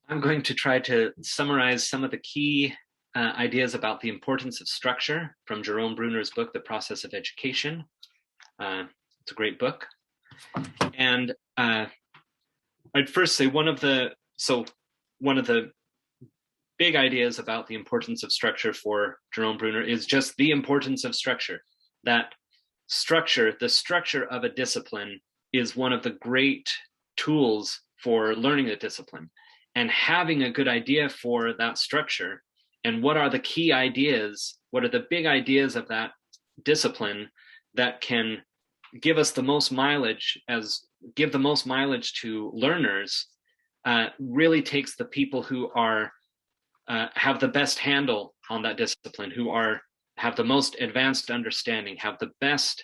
I'm going to try to summarize some of the key ideas about the importance of structure from Jerome Bruner's book, The Process of Education. It's a great book. And I'd first say one of the big ideas about the importance of structure for Jerome Bruner is just the importance of structure. That structure, the structure of a discipline, is one of the great tools for learning a discipline. And having a good idea for that structure and what are the key ideas, what are the big ideas of that discipline that can give us the most mileage, give the most mileage to learners, really takes the people who are have the best handle on that discipline, who have the most advanced understanding, have the best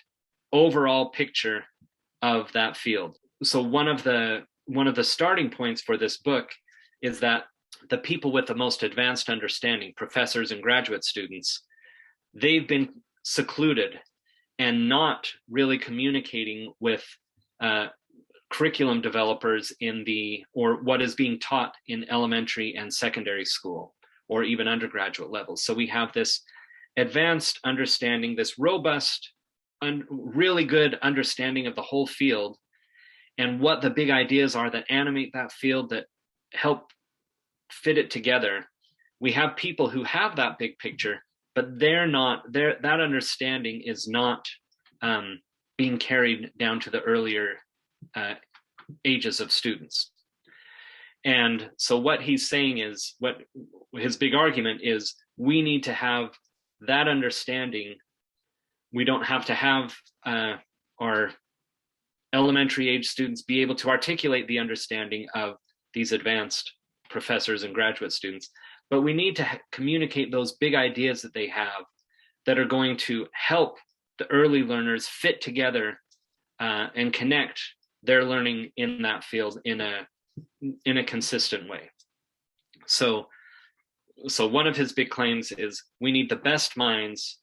overall picture of that field. So one of the starting points for this book is that the people with the most advanced understanding, professors and graduate students, they've been secluded and not really communicating with curriculum developers or what is being taught in elementary and secondary school, or even undergraduate levels. So we have this advanced understanding, this robust, really good understanding of the whole field and what the big ideas are that animate that field, that help fit it together. We have people who have that big picture, but that understanding is not being carried down to the earlier ages of students. And so what he's saying is, what his big argument is, we need to have that understanding. We don't have to have our elementary age students be able to articulate the understanding of these advanced professors and graduate students, but we need to communicate those big ideas that they have that are going to help the early learners fit together and connect their learning in that field in a consistent way. So one of his big claims is we need the best minds,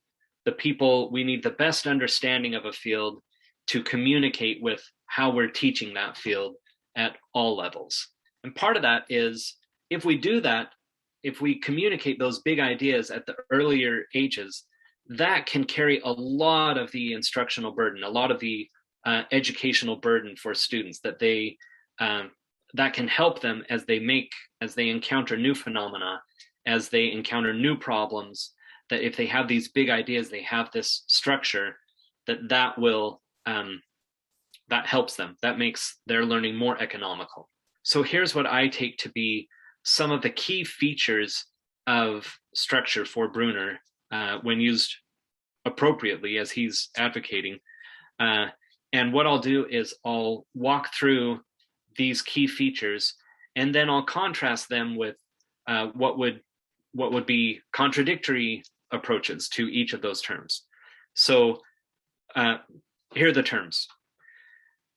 we need the best understanding of a field to communicate with how we're teaching that field at all levels. And part of that is, if we do that, if we communicate those big ideas at the earlier ages, that can carry a lot of the instructional burden, a lot of the educational burden for students, that can help them as they encounter new phenomena, as they encounter new problems, that if they have these big ideas, they have this structure, that helps them, that makes their learning more economical. So here's what I take to be some of the key features of structure for Bruner when used appropriately, as he's advocating. And what I'll do is I'll walk through these key features, and then I'll contrast them with what would be contradictory approaches to each of those terms. So here are the terms: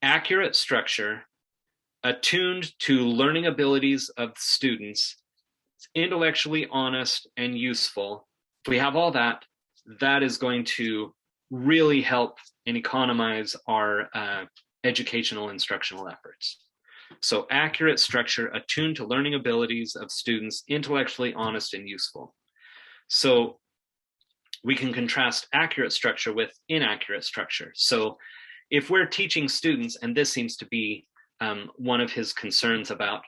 accurate structure, attuned to learning abilities of students, intellectually honest and useful. If we have all that, that is going to really help and economize our educational instructional efforts. So accurate structure, attuned to learning abilities of students, intellectually honest and useful. So we can contrast accurate structure with inaccurate structure. So if we're teaching students, and this seems to be one of his concerns about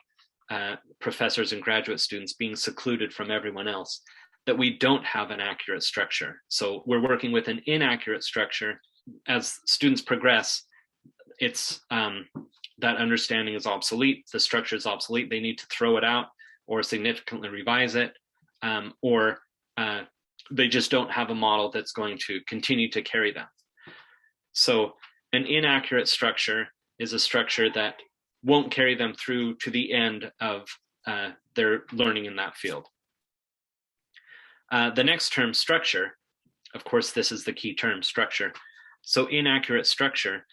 professors and graduate students being secluded from everyone else, that we don't have an accurate structure. So we're working with an inaccurate structure. As students progress, it's that understanding is obsolete, the structure is obsolete, they need to throw it out or significantly revise it, or they just don't have a model that's going to continue to carry them. So an inaccurate structure is a structure that won't carry them through to the end of their learning in that field. The next term, structure, of course, this is the key term, structure. So inaccurate structure,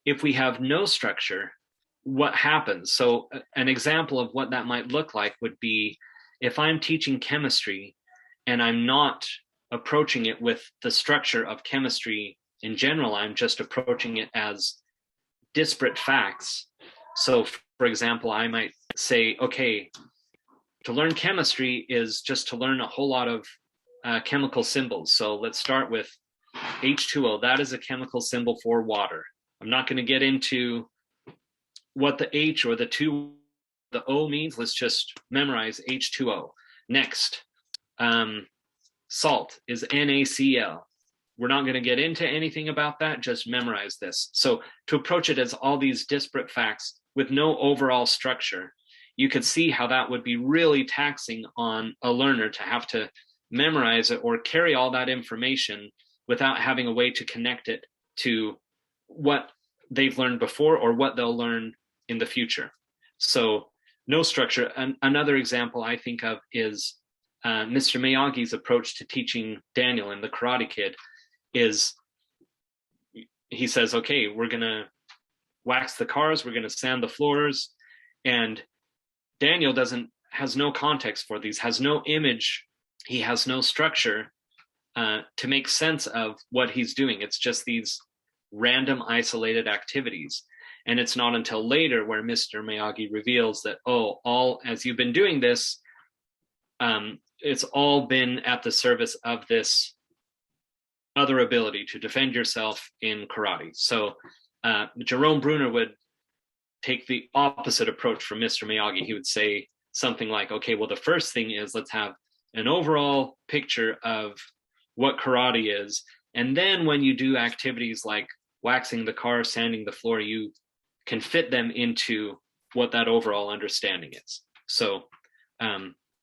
if we have no structure, what happens? So an example of what that might look like would be if I'm teaching chemistry and I'm not approaching it with the structure of chemistry in general, I'm just approaching it as disparate facts. So for example, I might say, okay, to learn chemistry is just to learn a whole lot of chemical symbols. So let's start with H2O. That is a chemical symbol for water. I'm not going to get into what the H or the O means. Let's just memorize H2O. Next, salt is NaCl. We're not going to get into anything about that, just memorize this. So to approach it as all these disparate facts with no overall structure, you could see how that would be really taxing on a learner to have to memorize it or carry all that information without having a way to connect it to what they've learned before or what they'll learn in the future. So no structure. Another example I think of is Mr. Miyagi's approach to teaching Daniel in The Karate Kid is he says, okay, we're going to wax the cars, we're going to sand the floors, and Daniel has no context for these, has no image, he has no structure to make sense of what he's doing. It's just these random isolated activities. And it's not until later where Mr. Miyagi reveals that, oh, all as you've been doing this, it's all been at the service of this other ability to defend yourself in karate. So Jerome Bruner would take the opposite approach from Mr. Miyagi. He would say something like, okay, well, the first thing is let's have an overall picture of what karate is. And then when you do activities like waxing the car, sanding the floor, you can fit them into what that overall understanding is. So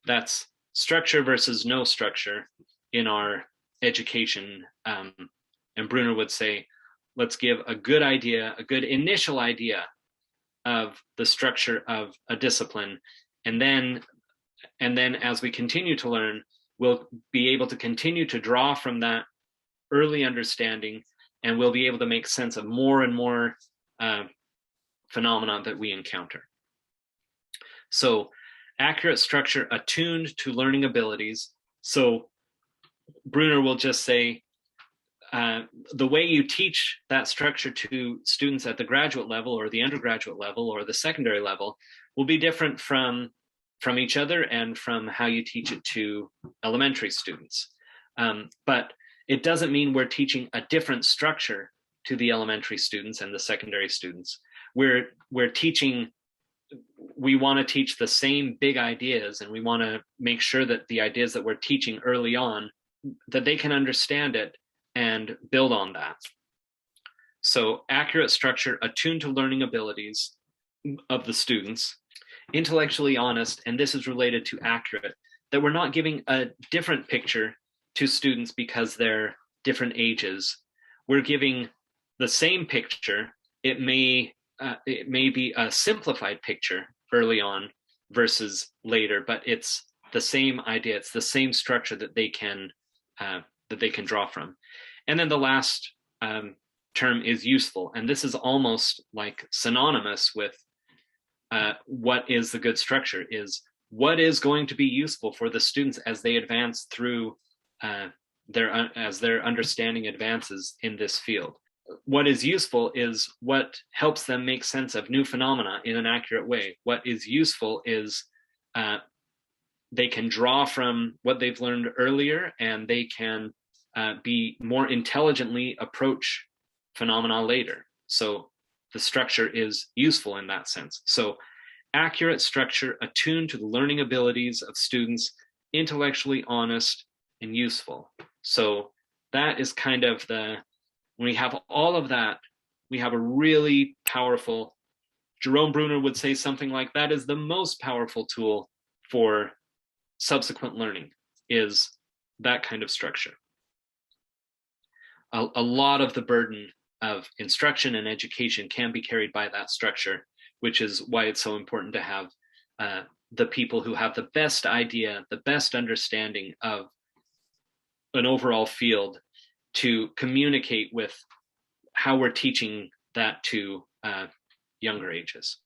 that's structure versus no structure in our education. And Bruner would say, let's give a good idea, a good initial idea of the structure of a discipline. And then as we continue to learn, we'll be able to continue to draw from that early understanding, and we'll be able to make sense of more and more phenomena that we encounter. So accurate structure attuned to learning abilities. So Bruner will just say, the way you teach that structure to students at the graduate level or the undergraduate level or the secondary level will be different from each other and from how you teach it to elementary students. But it doesn't mean we're teaching a different structure to the elementary students and the secondary students. We're teaching, we want to teach the same big ideas, and we want to make sure that the ideas that we're teaching early on, that they can understand it and build on that. So accurate structure attuned to learning abilities of the students, intellectually honest, and this is related to accurate, that we're not giving a different picture to students because they're different ages. We're giving the same picture. It may be a simplified picture early on versus later, but it's the same idea. It's the same structure that they can draw from. And then the last term is useful, and this is almost like synonymous with what is the good structure, is what is going to be useful for the students as they advance through as their understanding advances in this field. What is useful is what helps them make sense of new phenomena in an accurate way. What is useful is they can draw from what they've learned earlier, and they can be more intelligently approach phenomena later. So the structure is useful in that sense. So accurate structure attuned to the learning abilities of students, intellectually honest and useful. So that is kind of when we have all of that, we have a really powerful, Jerome Bruner would say something like that is the most powerful tool for subsequent learning, is that kind of structure. A lot of the burden of instruction and education can be carried by that structure, which is why it's so important to have the people who have the best idea, the best understanding of an overall field to communicate with how we're teaching that to younger ages.